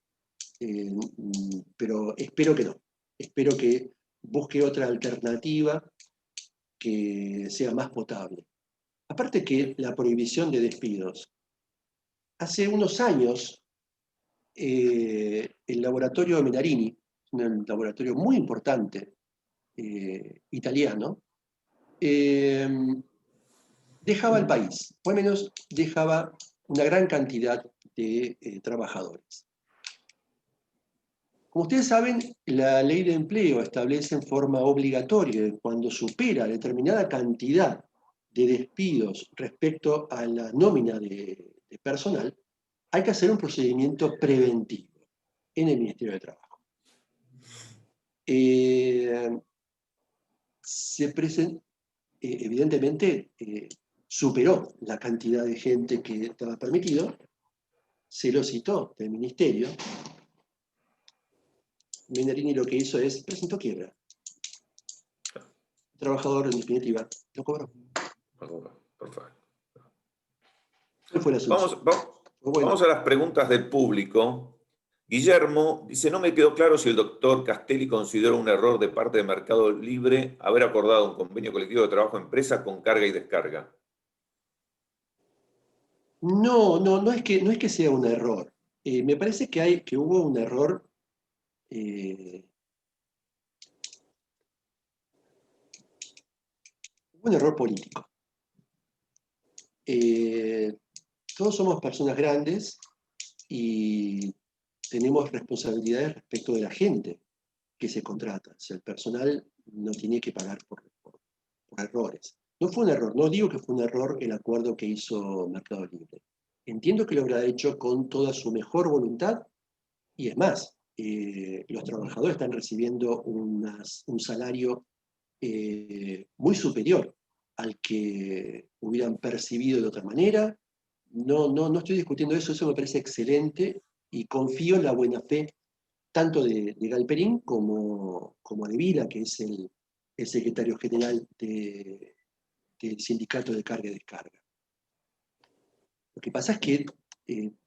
pero espero que no. Espero que busque otra alternativa que sea más potable. Aparte que la prohibición de despidos. Hace unos años, el laboratorio Menarini, un laboratorio muy importante italiano, eh, dejaba el país, o al menos dejaba una gran cantidad de trabajadores. Como ustedes saben, la ley de empleo establece en forma obligatoria que cuando supera determinada cantidad de despidos respecto a la nómina de personal, hay que hacer un procedimiento preventivo en el Ministerio de Trabajo. Evidentemente superó la cantidad de gente que estaba permitido, se lo citó del Ministerio. Menarini lo que hizo es, presentó quiebra. El trabajador, en definitiva, lo cobró. Perfecto. ¿Cuál fue la solución? Vamos a las preguntas del público. Guillermo dice, no me quedó claro si el doctor Castelli consideró un error de parte de Mercado Libre haber acordado un convenio colectivo de trabajo empresa con carga y descarga. No es que sea un error. Me parece que hubo un error político. Todos somos personas grandes y tenemos responsabilidades respecto de la gente que se contrata. O sea, el personal no tiene que pagar por errores. No fue un error, no digo que fue un error el acuerdo que hizo Mercado Libre. Entiendo que lo habrá hecho con toda su mejor voluntad y es más, los trabajadores están recibiendo un salario muy superior al que hubieran percibido de otra manera. No estoy discutiendo eso me parece excelente y confío en la buena fe tanto de Galperín como de Vila, que es el secretario general del sindicato de carga y descarga. Lo que pasa es que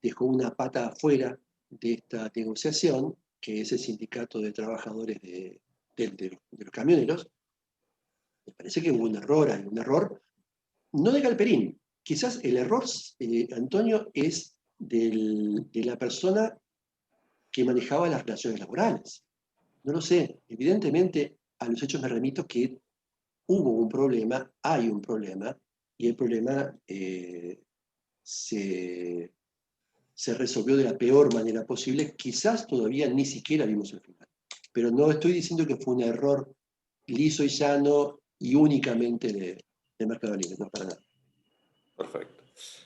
dejó una pata afuera de esta negociación, que es el sindicato de trabajadores de los camioneros. Me parece que hubo un error no de Galperín, quizás el error, Antonio, es de la persona que manejaba las relaciones laborales. No lo sé, evidentemente a los hechos me remito que hubo un problema, hay un problema, y el problema se resolvió de la peor manera posible, quizás todavía ni siquiera vimos el final. Pero no estoy diciendo que fue un error liso y llano y únicamente de Mercado Libre, no para nada. Perfecto.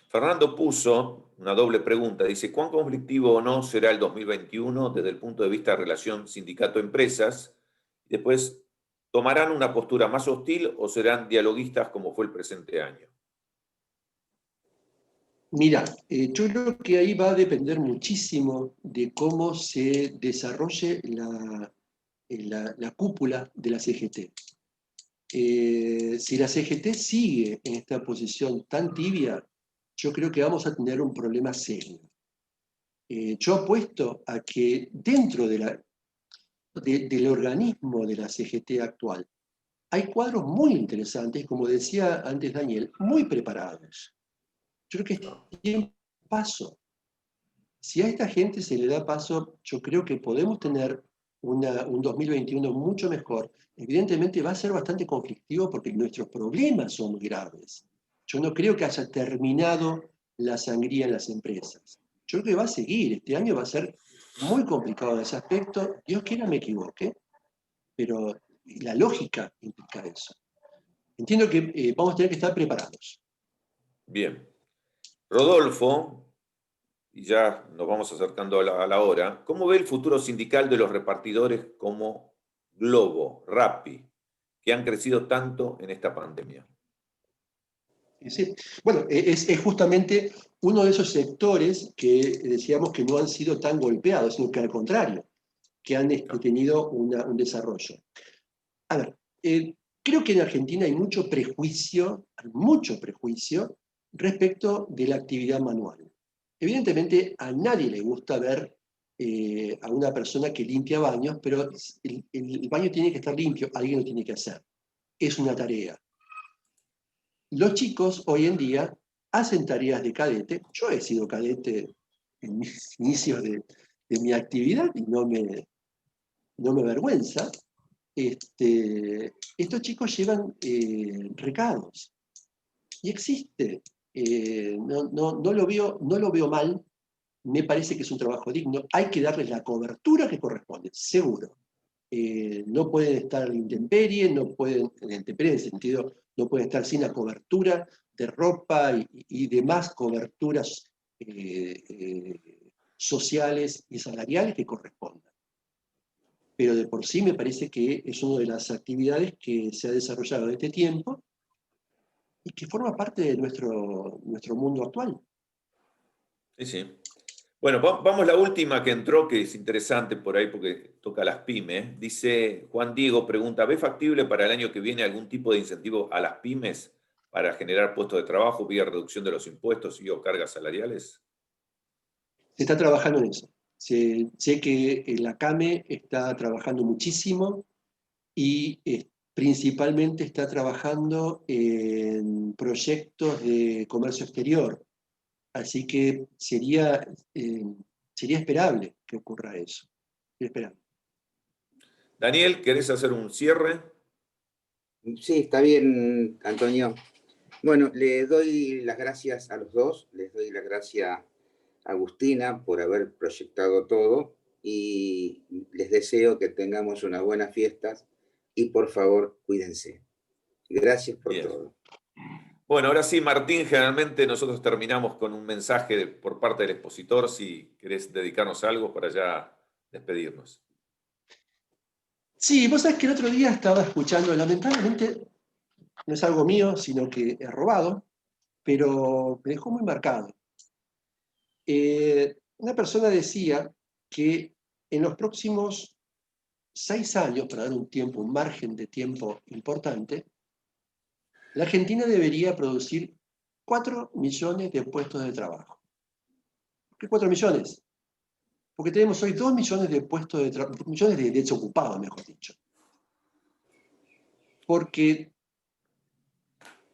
Fernando puso una doble pregunta. Dice, ¿cuán conflictivo o no será el 2021 desde el punto de vista de relación sindicato-empresas? Después, ¿tomarán una postura más hostil o serán dialoguistas como fue el presente año? Mira, yo creo que ahí va a depender muchísimo de cómo se desarrolle la cúpula de la CGT. Si la CGT sigue en esta posición tan tibia, yo creo que vamos a tener un problema serio. Yo apuesto a que dentro del organismo de la CGT actual hay cuadros muy interesantes, como decía antes Daniel, muy preparados. Yo creo que tienen paso. Si a esta gente se le da paso, yo creo que podemos tener un 2021 mucho mejor. Evidentemente va a ser bastante conflictivo porque nuestros problemas son muy graves. Yo no creo que haya terminado la sangría en las empresas. Yo creo que va a seguir. Este año va a ser muy complicado en ese aspecto. Dios quiera me equivoque, pero la lógica implica eso. Entiendo que vamos a tener que estar preparados. Bien. Rodolfo, y ya nos vamos acercando a la hora, ¿cómo ve el futuro sindical de los repartidores como Globo, Rappi, que han crecido tanto en esta pandemia? Sí. Bueno, es justamente uno de esos sectores que decíamos que no han sido tan golpeados, sino que al contrario, que han tenido un desarrollo. A ver, creo que en Argentina hay mucho prejuicio respecto de la actividad manual. Evidentemente a nadie le gusta ver a una persona que limpia baños, pero el baño tiene que estar limpio, alguien lo tiene que hacer. Es una tarea. Los chicos hoy en día hacen tareas de cadete. Yo he sido cadete en mis inicios de mi actividad y no me avergüenza. Estos chicos llevan recados y existe. No lo veo mal me parece que es un trabajo digno. Hay que darles la cobertura que corresponde, seguro. No pueden estar en la intemperie, no pueden, en la intemperie en el sentido, no pueden estar sin la cobertura de ropa y demás coberturas sociales y salariales que correspondan. Pero de por sí me parece que es una de las actividades que se ha desarrollado en este tiempo y que forma parte de nuestro mundo actual. Sí, sí. Bueno, vamos a la última que entró, que es interesante por ahí porque toca las pymes. Dice Juan Diego, pregunta, ¿ve factible para el año que viene algún tipo de incentivo a las pymes para generar puestos de trabajo vía reducción de los impuestos y o cargas salariales? Se está trabajando en eso. Sé que la CAME está trabajando muchísimo y principalmente está trabajando en proyectos de comercio exterior. Así que sería esperable que ocurra eso. Sería esperable. Daniel, ¿querés hacer un cierre? Sí, está bien, Antonio. Bueno, le doy las gracias a los dos, les doy las gracias a Agustina por haber proyectado todo y les deseo que tengamos unas buenas fiestas y por favor, cuídense. Gracias por Bien. todo. Bueno, ahora sí, Martín, generalmente nosotros terminamos con un mensaje por parte del expositor, si querés dedicarnos a algo para ya despedirnos. Sí, vos sabés que el otro día estaba escuchando, lamentablemente no es algo mío, sino que he robado, pero me dejó muy marcado. Una persona decía que en los próximos 6 años, para dar un margen de tiempo importante, la Argentina debería producir 4 millones de puestos de trabajo. ¿Por qué 4 millones? Porque tenemos hoy 2 millones de puestos de trabajo, millones de desocupados, mejor dicho. Porque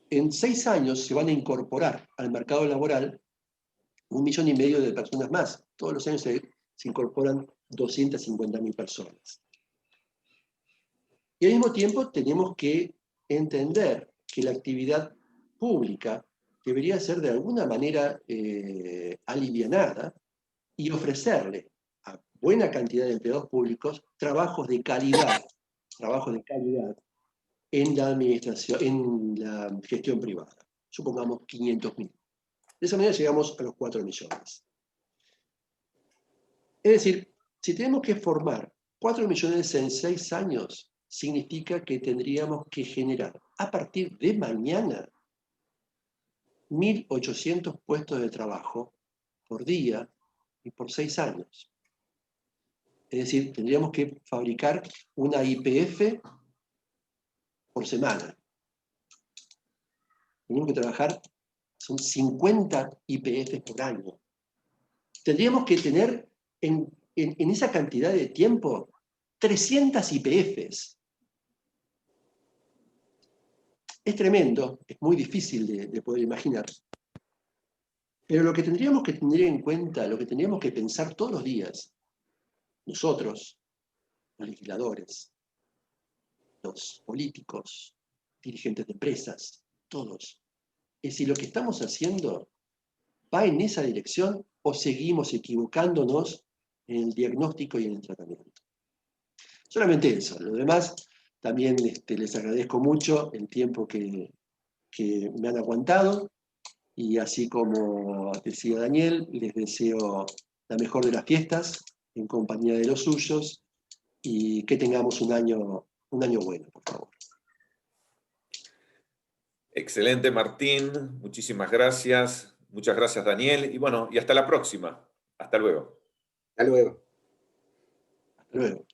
en 6 años se van a incorporar al mercado laboral 1,5 millones de personas más. Todos los años se incorporan 250.000 personas. Y al mismo tiempo tenemos que entender que la actividad pública debería ser de alguna manera alivianada y ofrecerle a buena cantidad de empleados públicos trabajos de calidad en la administración, en la gestión privada. Supongamos 500.000. De esa manera llegamos a los 4 millones. Es decir, si tenemos que formar 4 millones en 6 años, significa que tendríamos que generar a partir de mañana 1.800 puestos de trabajo por día y por 6 años. Es decir, tendríamos que fabricar una YPF por semana. Tenemos que trabajar, son 50 YPF por año. Tendríamos que tener en esa cantidad de tiempo 300 YPFs. Es tremendo, es muy difícil de poder imaginar. Pero lo que tendríamos que tener en cuenta, lo que tendríamos que pensar todos los días, nosotros, los legisladores, los políticos, dirigentes de empresas, todos, es si lo que estamos haciendo va en esa dirección o seguimos equivocándonos en el diagnóstico y en el tratamiento. Solamente eso. Lo demás, también les agradezco mucho el tiempo que me han aguantado y así como decía Daniel, les deseo la mejor de las fiestas en compañía de los suyos y que tengamos un año bueno, por favor. Excelente, Martín. Muchísimas gracias. Muchas gracias, Daniel. Y bueno, y hasta la próxima. Hasta luego. Hasta luego. Hasta luego.